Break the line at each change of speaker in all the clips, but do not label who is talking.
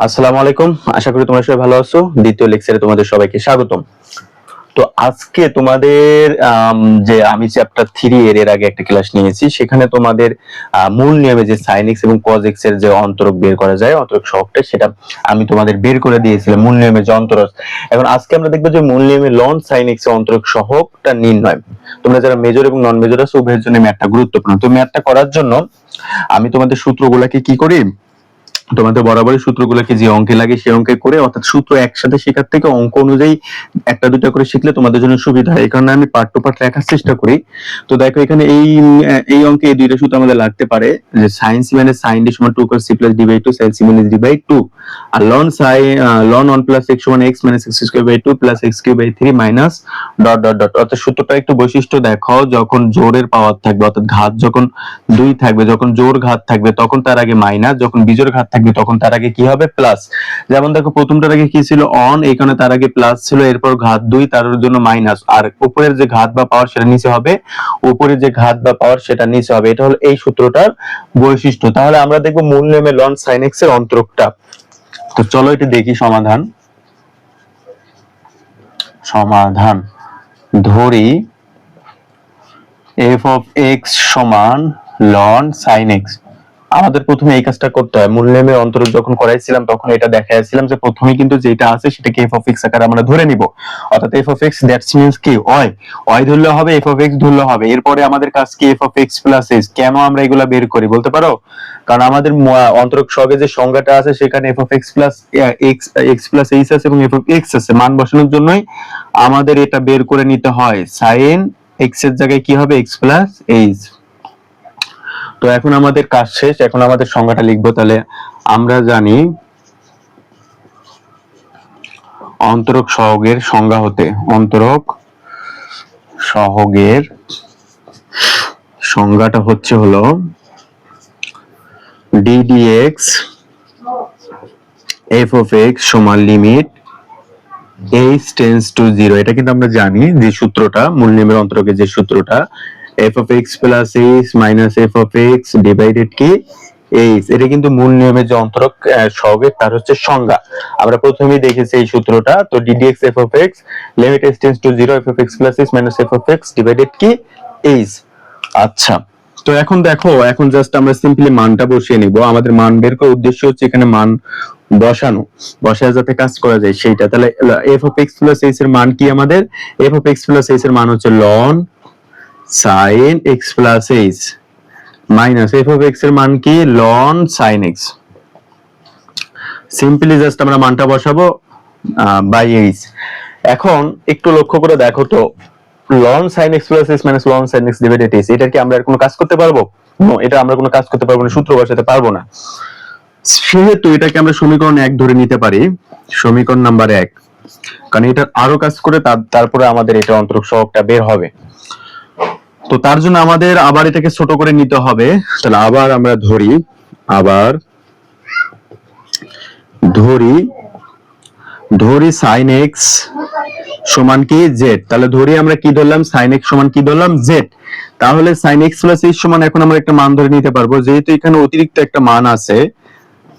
আসসালামু আলাইকুম, আশা করি তোমরা সবাই ভালো আছো। দ্বিতীয় লেকচারে তোমাদের সবাইকে স্বাগতম। তো আজকে তোমাদের যে আমি চ্যাপ্টার 3 এর আগে একটা ক্লাস নিয়েছি, সেখানে তোমাদের মূল নিয়মে যে sin x এবং cos x এর যে অন্তরক বের করা যায়, অন্তরক সহগটা, সেটা আমি তোমাদের বের করে দিয়েছিলাম মূল নিয়মে যে অন্তরক। এখন আজকে আমরা দেখবো যে মূল নিয়মে ln sin x এর অন্তরক সহগটা নির্ণয়। তোমরা যারা মেজর এবং নন মেজর আছো উভয়ের জন্য ম্যাথটা গুরুত্বপূর্ণ। তো ম্যাথটা করার জন্য আমি তোমাদের সূত্রগুলোকে কি করি, তোমাদের বরাবরই সূত্রগুলোকে যে অঙ্কে লাগে সেই অঙ্কে করে, অর্থাৎ সূত্র একসাথে শেখার থেকে অঙ্ক অনুযায়ী একটা দুটা করে শিখলে তোমাদের জন্য সুবিধা হয়। এই কারণে আমি পার্ট টু পার্ট লেখার চেষ্টা করি। তো দেখো এখানে এই অঙ্কে এই দুইটা সূত্র আমাদের লাগতে পারে, যে sin c মানে sin d সমান 2 cos c plus d by 2 sin c minus d by 2, আর ln 1 plus x সমান x minus x square by 2 plus x cube by 3 minus dot dot dot. অর্থাৎ সূত্রটা একটু বৈশিষ্ট্য দেখো, যখন জোড়ের পাওয়ার থাকবে, অর্থাৎ ঘাত যখন 2 থাকবে, যখন জোড় ঘাত থাকবে তখন তার আগে মাইনাস, যখন বিজোড় ঘাত থাকবে তখন তার আগে কি হবে, প্লাস। যেমন দেখো প্রথমটার আগে কি ছিল, অন, এইখানে তার আগে প্লাস ছিল, এরপর ঘাত 2 তার জন্য মাইনাস, আর উপরের যে ঘাত বা পাওয়ার সেটা নিচে হবে, উপরে যে ঘাত বা পাওয়ার সেটা নিচে হবে। এটা হলো এই সূত্রটার বৈশিষ্ট্য। তাহলে আমরা দেখবো মূল নিয়মে ln sin x এর অন্তরকটা। তো চলো এটা দেখি সমাধান ধরি f of x সমান ln sin x। আমাদের প্রথমে এই কাজটা করতে হয়। মূল নিয়মের অন্তরক যখন করাইছিলাম তখন এটা দেখাইছিলাম যে প্রথমে কিন্তু যেটা আছে সেটাকে f of x আকারে আমরা ধরে নিব, অর্থাৎ f of x that's means কি y ধরলে হবে, f of x ধরলে হবে। এরপরে আমাদের কাজ কি, f of x plus h। কেন আমরা এগুলা বের করি বলতে পারো? কারণ আমাদের অন্তরক সহগে যে সংজ্ঞাটা আছে সেখানে f of x plus x plus h আছে এবং f of x আছে, মান বসানোর জন্যই আমাদের এটা বের করে নিতে হয়। sin x এর জায়গায় কি হবে, x plus h। তো এখন আমাদের কাজ শেষ, এখন আমাদের সংজ্ঞাটা লিখবো। তাহলে আমরা জানি অন্তরক সহগের সংজ্ঞা হতে, অন্তরক সহগের সংজ্ঞাটা হচ্ছে হলো d dx f of x সমান লিমিট h টেন্ডস টু 0। এটা কিন্তু আমরা জানি যে সূত্রটা, মূল নিয়মের অন্তরকের যে সূত্রটা, f of x plus h minus f of x divided কি h। এটা কিন্তু মূল নিয়মের যে অন্তরক সহগের তার হচ্ছে সংজ্ঞা। আমরা প্রথমেই দেখেছি এই সূত্রটা। তো d dx f of x limit h tends to 0 f of x plus h minus f of x divided কি h। আচ্ছা, তো এখন দেখো, এখন জাস্ট আমরা সিম্পলি মানটা বসিয়ে নিব। আমাদের মান বের করার উদ্দেশ্য হচ্ছে এখানে মান বসায় যাতে কাজ করা যায় সেইটা। তাহলে f of x plus h এর মান কি, আমাদের f of x plus h এর মান হচ্ছে ln sin x plus h minus f of x এর মান কি, ln sin x। Simply just আমরা মানটা বসাবো বাই h। এখন একটু লক্ষ্য করে দেখো তো, ln sin x plus h minus ln sin x divided h, এটার কি আমরা আর কোনো কাজ করতে পারবো? নো, এটা আমরা কোনো কাজ করতে পারবো না, সূত্র বসাতে পারবো না। সেহেতু এটাকে আমরা সমীকরণ 1 ধরে নিতে পারি, সমীকরণ নাম্বার 1। কারণ এটা আরো কাজ করে তারপরে আমাদের এটা অন্তরক সহগটা বের হবে। তো তার জন্য আমাদের আবার এটাকে ছোট করে নিতে হবে। তাহলে আবার আমরা ধরি sin x সমান কি z। তাহলে ধরি আমরা কি ধরলাম, sin x সমান কি ধরলাম, z। তাহলে sin x plus h সমান এখন আমরা একটা মান ধরে নিতে পারবো, যেহেতু এখানে অতিরিক্ত একটা মান আছে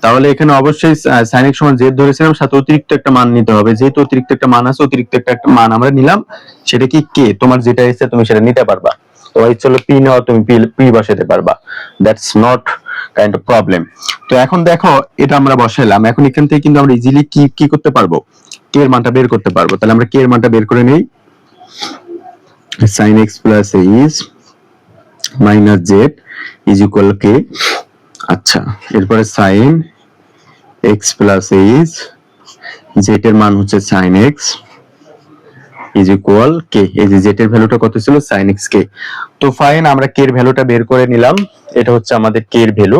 তাহলে এখানে অবশ্যই sin x সমান z ধরেছিলাম, সাথে অতিরিক্ত একটা মান নিতে হবে। যেহেতু অতিরিক্ত একটা মান আছে, অতিরিক্ত একটা মান আমরা নিলাম, সেটা কি k। তোমার যেটা ইচ্ছে তুমি সেটা নিতে পারবা। তোমার ইচ্ছে হলো p নাও, তুমি p বসাতে পারবা, that's not kind of problem. তো এখন দেখো এটা আমরা বসাইলাম, এখন এখান থেকে কিন্তু আমরা ইজিলি কি করতে পারবো, k এর মানটা বের করতে পারবো। তাহলে আমরা k এর মানটা বের করে নেই, sin x plus h minus z is equal k। আচ্ছা, এরপরে sin x plus h, z এর মান হচ্ছে sin x is equal k। এই যে z এর ভ্যালুটা কত ছিল, sin x k। তো ফাইন, আমরা k এর ভ্যালুটা বের করে নিলাম, এটা হচ্ছে আমাদের k এর ভ্যালু।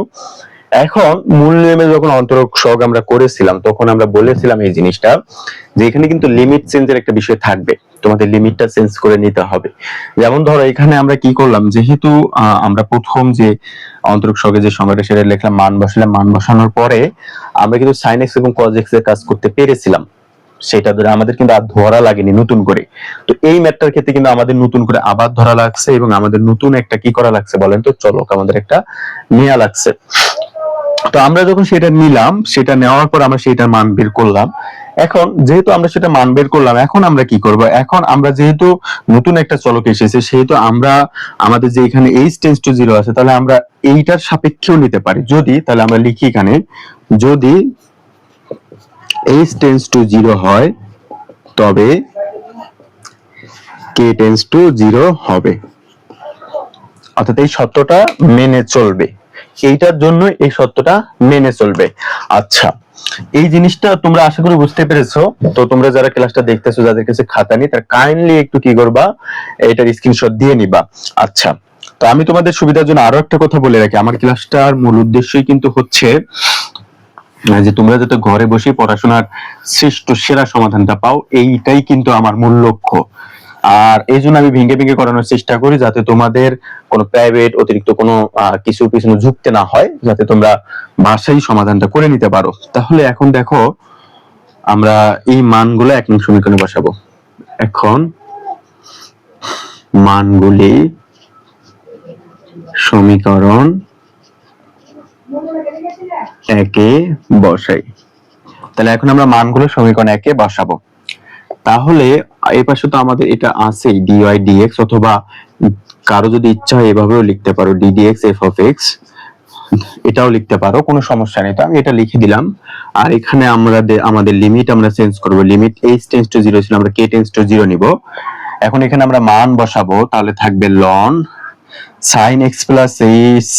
এখন মূল নিয়মে যখন অন্তরক সহগ আমরা করেছিলাম তখন আমরা বলেছিলাম এই জিনিসটা, যে এখানে কিন্তু লিমিট চেঞ্জের একটা বিষয় থাকবে, তোমাদের লিমিটটা চেঞ্জ করে নিতে হবে। যেমন ধরো এখানে আমরা কি করলাম, যেহেতু আমরা প্রথম যে অন্তরক সহগের যে সংজ্ঞাটা সেটা লিখলাম, মান বসালাম, মান বসানোর পরে আমরা কিন্তু sin x এবং cos x এর কাজ করতে পেরেছিলাম, সেটা ধরে আমাদের কিন্তু আর ধরা লাগেনি নতুন করে। তো এই ম্যাথটার ক্ষেত্রে কিন্তু আমাদের নতুন করে আবার ধরা লাগছে এবং আমাদের নতুন একটা কি করা লাগছে বলেন তো, চলক আমাদের একটা নেওয়া লাগছে। তো আমরা যখন সেটা নিলাম, সেটা নেওয়ার পর আমরা সেটার মান বের করলাম। এখন যেহেতু আমরা সেটা মান বের করলাম, এখন আমরা কি করব? এখন আমরা যেহেতু নতুন একটা চলক এসেছে, সেহেতু আমরা আমাদের যে এখানে h টেন্ডস টু 0 আছে, তাহলে আমরা এইটার সাপেক্ষেও নিতে পারি। যদি, তাহলে আমরা লিখি এখানে, যদি h টেন্ডস টু 0 হয় তবে k টেন্ডস টু 0 হবে, অর্থাৎ এই সত্যটা মেনে চলবে। এইটার জন্য এই সত্যটা মেনে চলবে। আচ্ছা, এই জিনিসটা তোমরা আশা করি বুঝতে পেরেছো। তো তোমরা যারা ক্লাসটা দেখতেছো, যাদের কাছে খাতা নেই, তারা কাইন্ডলি একটু কি করবা, এটার স্ক্রিনশট দিয়ে নিবা। আচ্ছা, তো আমি তোমাদের সুবিধার জন্য আরো একটা কথা বলে রাখি। আমার ক্লাসটার মূল উদ্দেশ্যই কিন্তু হচ্ছে যে তোমরা যাতে ঘরে বসে পড়াশোনার শ্রেষ্ঠ সেরা সমাধানটা পাও, এইটাই কিন্তু আমার মূল লক্ষ্য। আর এই জন্য আমি ভেঙে ভেঙে করানোর চেষ্টা করি, যাতে তোমাদের কোনো প্রাইভেট অতিরিক্ত কোনো কিছুর পিছনে ঝুঁকতে না হয়, যাতে তোমরা বাসায় সমাধানটা করে নিতে পারো। তাহলে এখন দেখো, আমরা এই মানগুলো 1 নং সমীকরণে বসাবো। এখন মানগুলি সমীকরণ 1-এ বসাই। তাহলে এখন আমরা মানগুলো সমীকরণ 1-এ বসাবো। তাহলে এই পাশে তো আমাদের এটা আছে dy dx, অথবা কারো যদি ইচ্ছা হয় এভাবেও লিখতে পারো d dx f of x, এটাও লিখতে পারো, কোনো সমস্যা নেই। তো আমি এটা লিখে দিলাম। আর এখানে আমরা আমাদের লিমিট আমরা চেঞ্জ করব। লিমিট h টেন্ডস টু 0 ছিল, আমরা k টেন্ডস টু 0 নিব। এখন এখানে আমরা মান বসাবো, তাহলে থাকবে ln sin x plus h।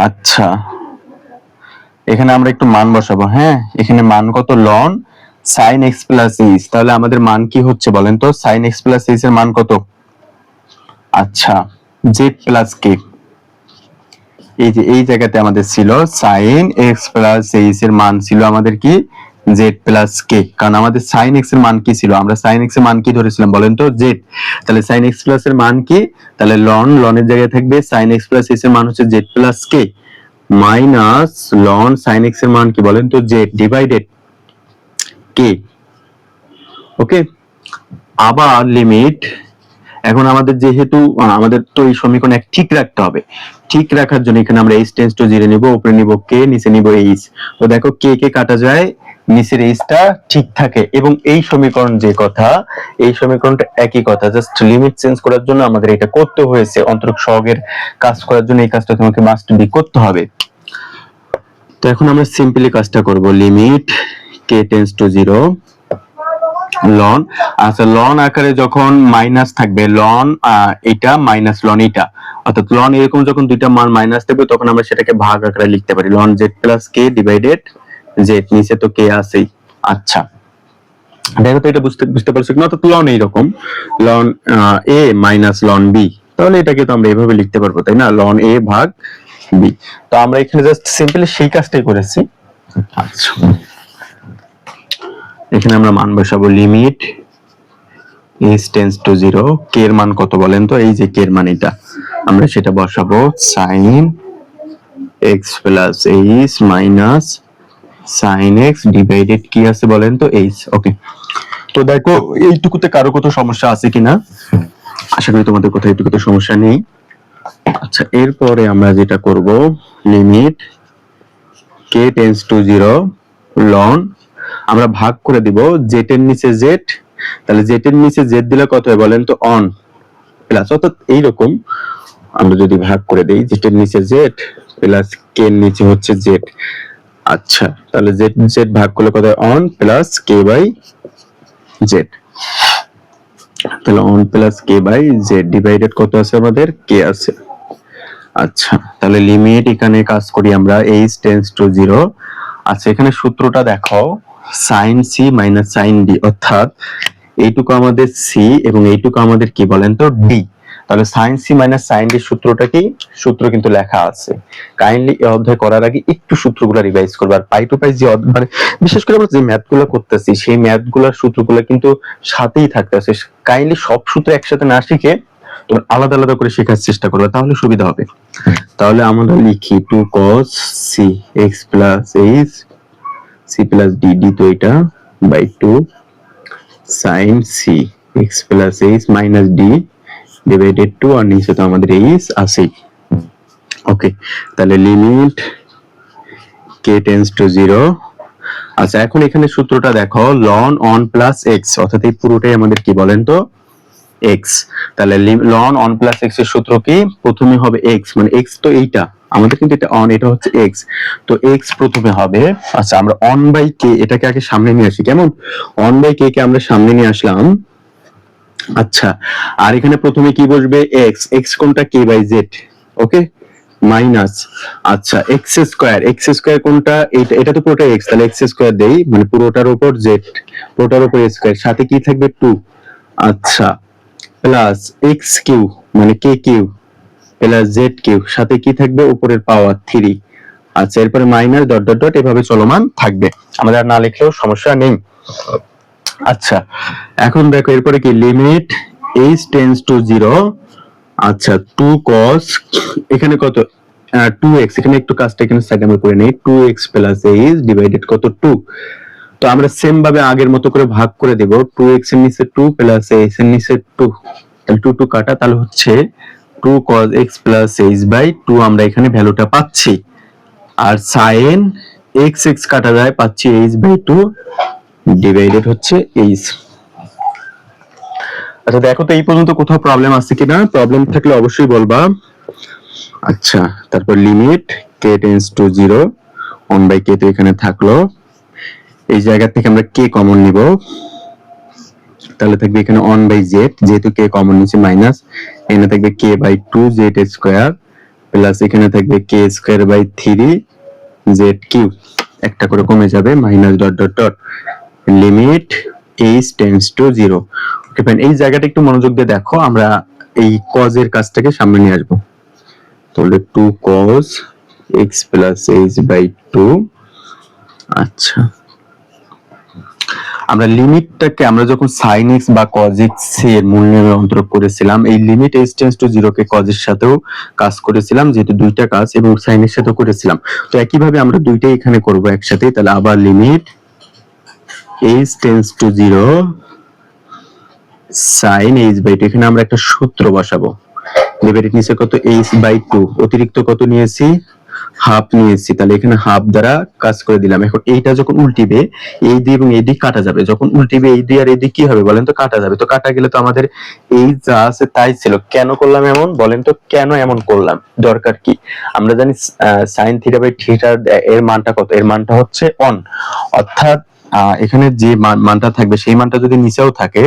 আচ্ছা, এখানে আমরা একটু মান বসাবো। হ্যাঁ, এখানে মান কত? ln sin x plus h। তাহলে আমাদের মান কি হচ্ছে বলেন তো? sin x plus h এর মান কত? আচ্ছা, z plus k। এই যে এই জায়গাতে আমাদের ছিল sin x plus h এর মান ছিল আমাদের কি? z plus k। কারণ আমাদের sin x এর মান কি ছিল? আমরা sin x এর মান কি ধরেছিলাম বলেন তো? z। তাহলে sin x plus এর মান কি? তাহলে ln এর জায়গায় থাকবে sin x plus h এর মান হচ্ছে z plus k minus ln sin x এর মান কি বলেন তো? z divided k। ওকে, আবার লিমিট। এখন আমাদের যেহেতু আমাদের তো এই সমীকরণ এক ঠিক রাখতে হবে, ঠিক রাখার জন্য এখানে আমরা h টেন্ডস টু 0 নিব, উপরে নিব k, নিচে নিব h। তো দেখো k কে কাটা যায়, নিচের h টা ঠিক থাকে। এবং এই সমীকরণ যে কথা, এই সমীকরণটা একই কথা, জাস্ট লিমিট চেঞ্জ করার জন্য আমাদের এটা করতে হয়েছে। অন্তরক সহগের কাজ করার জন্য এই কাজটা তোমাকে মাস্ট বি করতে হবে। তো এখন আমরা সিম্পলি কাজটা করব। Limit k tends to 0 ln, আচ্ছা ln আকারে যখন মাইনাস থাকবে, ln এটা মাইনাস ln এটা, অর্থাৎ ln এরকম যখন দুইটা মান মাইনাস থাকবে, তখন আমরা সেটাকে ভাগ আকারে লিখতে পারি ln z plus k divided z। নিচে তো k আছেই। আচ্ছা, দেখো তো এটা বুঝতে পারছো কিনা? অর্থাৎ ln এইরকম ln a minus ln b। তাহলে এটাকে তো আমরা এইভাবে লিখতে পারবো, তাই না? ln a ভাগ b। তো আমরা এখানে জাস্ট সিম্পলি সেই কাজটাই করেছি। আচ্ছা, এখানে আমরা মান বসাবো। Limit h tends to 0, k এর মান কত বলেন তো? এই যে k এর মান এটা, আমরা সেটা বসাবো sin x plus h minus sin x divided কি আছে বলেন তো? h। ওকে, তো দেখো এইটুকুতে কারো কত সমস্যা আছে কিনা? আশা করি তোমাদের কোথাও এইটুকুতে সমস্যা নেই। আচ্ছা, এরপরে আমরা যেটা করব, limit k tends to 0 ln, আমরা ভাগ করে দিব z এর নিচে z। তাহলে z এর নিচে z দিলে কত হয় বলেন তো? অন প্লাস, অর্থাৎ এইরকম আমরা যদি ভাগ করে দেই, z এর নিচে z প্লাস k এর নিচে হচ্ছে z। আচ্ছা, তাহলে z z ভাগ করলে কত হয়? One plus k by z। তাহলে one plus k by z divided কত আছে আমাদের? k আছে। আচ্ছা, তাহলে লিমিট এখানে কাজ করি আমরা h টেন্ডস টু 0। আচ্ছা, এখানে সূত্রটা দেখো, sin c minus sin d, অর্থাৎ এইটুকু আমাদের c এবং এইটুকু আমাদের কি বলেন তো? d। তাহলে sin c minus sin d সূত্রটা কি? সূত্র কিন্তু লেখা আছে। কাইন্ডলি এই অধ্যায় করার আগে একটু সূত্রগুলো রিভাইজ করবে। আর পাই টু পাই যে মানে বিশেষ করে আমরা যে ম্যাথগুলো করতেছি, সেই ম্যাথগুলোর সূত্রগুলো কিন্তু সাথেই থাকতেছে। কাইন্ডলি সব সূত্র একসাথে না শিখে তোমরা আলাদা আলাদা করে শেখার চেষ্টা করবে, তাহলে সুবিধা হবে। তাহলে আমরা লিখি 2 cos c x plus h c plus d, d তো এটা by 2 sin c x plus h minus d divided 2, আর নিচে তো আমাদের h আছে। ওকে, তাহলে লিমিট k টেন্ডস টু 0। আচ্ছা, এখন এখানে সূত্রটা দেখো, ln অন প্লাস এক্স, অর্থাৎ এই পুরোটাই আমাদের কি বলেন তো এক্স। তাহলে ln অন প্লাস এক্স এর সূত্র কি, প্রথমে হবে এক্স, মানে এক্স তো এইটা আমাদের, কিন্তু এটা অন, এটা হচ্ছে এক্স, তো এক্স প্রথমে হবে। আচ্ছা, আমরা অন বাই কে এটাকে আগে সামনে নিয়ে আসি, কেমন, অন বাই কে কে আমরা সামনে নিয়ে আসলাম। আচ্ছা, আর এখানে প্রথমে কি বসবে, এক্স, এক্স কোনটা, কে বাই জেড, ওকে, মাইনাস, আচ্ছা এক্স স্কোয়ার, এক্স স্কোয়ার কোনটা, এটা, এটা তো পুরোটা এক্স, তাহলে এক্স স্কোয়ার দেই, মানে পুরোটার উপর জেড, পুরোটার উপর স্কোয়ার, সাথে কি থাকবে 2, আচ্ছা প্লাস এক্স কিউ মানে কে কিউ প্লাস জেড কিউ, সাথে কি থাকবে উপরের পাওয়ার 3, আচ্ছা এরপরে মাইনাস ডট ডট ডট এভাবে চলমান থাকবে, আমাদের আর না লিখলেও সমস্যা নেই। আচ্ছা, এখন দেখো এরপরে কি, লিমিট h টেন্ডস টু 0, আচ্ছা 2 cos, এখানে কত 2x, এখানে একটু কাজটা এখানে সাইড আমরা করে নেই, 2x প্লাস h ডিভাইডেড কত 2, তো আমরা সেম ভাবে আগের মতো করে ভাগ করে দেব, 2x এর নিচে 2 প্লাস h এর নিচে 2, তাহলে 2 2 কাটা, তাহলে হচ্ছে 2 cos x plus h by 2, আমরা এখানে ভ্যালুটা পাচ্ছি, আর sin x x কাটা যায়, পাচ্ছি h বাই 2 ডিভাইডেড হচ্ছে h। আচ্ছা দেখো তো এই পর্যন্ত কোথাও প্রবলেম আছে কিনা, প্রবলেম থাকলে অবশ্যই বলবা। আচ্ছা, তারপর limit k tends to 0, 1 by k তো এখানে থাকলো, এই জায়গা থেকে আমরা k কমন নিব, তাহলে থাকবে এখানে 1 বাই z, যেহেতু k কমন নিচে মাইনাস, এখানে থাকবে k by 2 z square plus এখানে থাকবে k square by 3 z cube, একটা করে কমে যাবে, minus dot dot dot, limit h tends to 0। Okay fine, এই জায়গাটা একটু মনোযোগ দিয়ে দেখো, আমরা এই cos এর কাজটাকে সামনে নিয়ে আসবো, তাহলে 2 cos x plus h by 2। আচ্ছা, আমরা লিমিটটাকে, আমরা যখন sin x বা cos x এর মূল নিয়মে অন্তরক করেছিলাম, এই limit h tends to 0 K cos এর সাথেও কাজ করেছিলাম, যেহেতু দুইটা কাজ, এবং sin এর সাথেও করেছিলাম, তো একই ভাবে আমরা দুইটাই এখানে করব একসাথে, তাহলে আবার limit h tends to 0 sin h by 2, এখানে আমরা একটা সূত্র বসাবো, লিমিটের নিচে কত h বাই 2, অতিরিক্ত কত নিয়েছি, হাফ নিয়েছি, তাহলে এখানে হাফ দ্বারা কাজ করে দিলাম। এখন এইটা যখন উল্টিবে, এই দিয়ে এবং এই দিক কাটা যাবে, যখন উল্টিবে এই দিয়ে আর এই দিক কি হবে বলেন তো, কাটা যাবে, তো কাটা গেলে তো আমাদের এই যা আছে তাই ছিল, কেন করলাম এমন বলেন তো, কেন এমন করলাম, দরকার কি, আমরা জানি sin থিটা বাই থিটা এর মানটা কত, এর মানটা হচ্ছে অন, অর্থাৎ এখানে যে মানটা থাকবে সেই মানটা যদি নিচেও থাকে,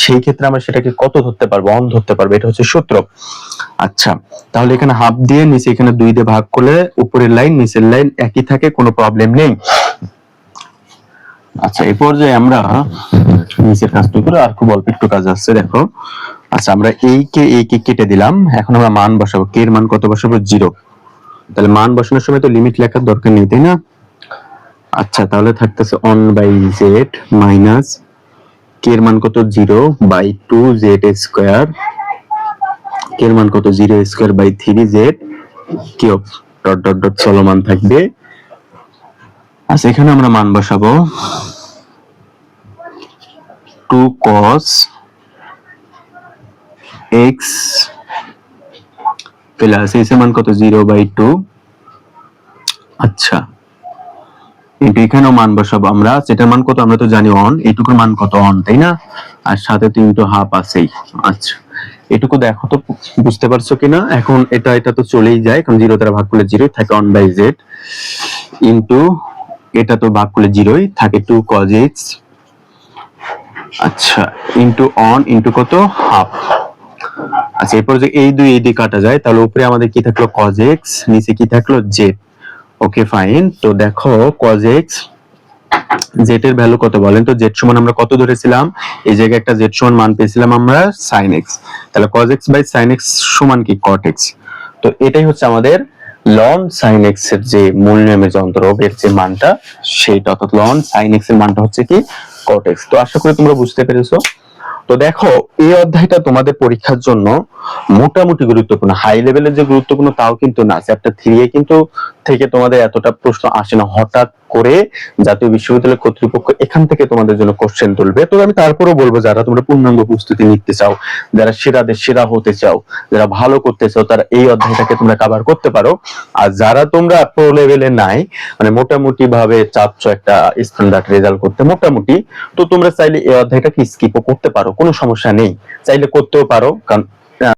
সেই ক্ষেত্রে আমরা সেটাকে কত ধরতে পারবো, অন ধরতে পারবো, এটা হচ্ছে সূত্র। আচ্ছা, তাহলে এখানে হাফ দিয়ে নিচে এখানে 2 দিয়ে ভাগ করলে উপরের লাইন নিচের লাইন একই থাকে, কোনো প্রবলেম নেই। আচ্ছা, এই পর্যায়ে আমরা নিচের কাজটা করে, আর খুব অল্প একটু কাজ আছে দেখো। আচ্ছা, আমরা এই কে কেটে দিলাম, এখন আমরা মান বসাবো, কে এর মান কত বসাবো, 0, তাহলে মান বসানোর সময় তো লিমিট লেখার দরকার নেই, তাই না। আচ্ছা, তাহলে থাকতেছে 1 বাই z মাইনাস কে এর মান কত, 0 বাই 2 z স্কয়ার, কে এর মান কত, 0 square by 3 z cube, dot dot dot চলমান থাকবে। আচ্ছা, এখানে আমরা মান বসাবো, 2 cos x প্লাস এর মান কত, 0 বাই 2, আচ্ছা কিন্তু এখানেও মান বসাবো আমরা, যেটার মান কত আমরা তো জানি অন, এইটুকুর মান কত অন, তাই না, আর সাথে তো ইনটু হাফ আছেই। আচ্ছা, এটুকু দেখো তো বুঝতে পারছো কিনা, এখন এটা তো চলেই যায়, কারণ 0 দ্বারা ভাগ করলে 0 থাকে, 1 বাই z ইনটু এটা তো ভাগ করলে 0 থাকে 2 cos x, আচ্ছা ইনটু অন ইনটু কত, হাফ। আচ্ছা, এরপর যে এই দুই কাটা যায়, তাহলে উপরে আমাদের কি থাকলো, cos x, নিচে কি থাকলো, z। ওকে ফাইন, তো দেখো cos x, z এর ভ্যালু কত বলেন তো, z সমান আমরা কত ধরেছিলাম, এই জায়গায় একটা z সমান মান পেয়েছিলাম আমরা sin x, তাহলে cos x by sin x সমান কি, cot x, তো এটাই হচ্ছে আমাদের ln sin x এর যে মূল নিয়মের যে অন্তরক, এর যে মানটা সেইটা, অর্থাৎ ln sin x এর মানটা হচ্ছে কি, cot x। তো আশা করি তোমরা বুঝতে পেরেছো। তো দেখো এই অধ্যায়টা তোমাদের পরীক্ষার জন্য মোটামুটি গুরুত্বপূর্ণ, হাই লেভেলের যে গুরুত্বপূর্ণ তাও কিন্তু না, চ্যাপ্টার 3 এ কিন্তু থেকে তোমাদের এতটা প্রশ্ন আসে না, হঠাৎ করে জাতীয় বিশ্ববিদ্যালয় কর্তৃপক্ষ এখান থেকে তোমাদের জন্য কোশ্চেন তুলবে। তো আমি তারপরেও বলবো যারা তোমরা পূর্ণাঙ্গ প্রস্তুতি নিতে চাও, যারা সেরাদের সেরা হতে চাও, যারা ভালো করতে চাও, তারা এই অধ্যায়টাকে তোমরা কভার করতে পারো। আর যারা তোমরা প্রো লেভেলে নাই, মানে মোটামুটি ভাবে চাচ্ছ একটা স্ট্যান্ডার্ড রেজাল্ট করতে মোটামুটি, তো তোমরা চাইলে এই অধ্যায়টাকে স্কিপও করতে পারো, কোনো সমস্যা নেই, চাইলে করতেও পারো। কারণ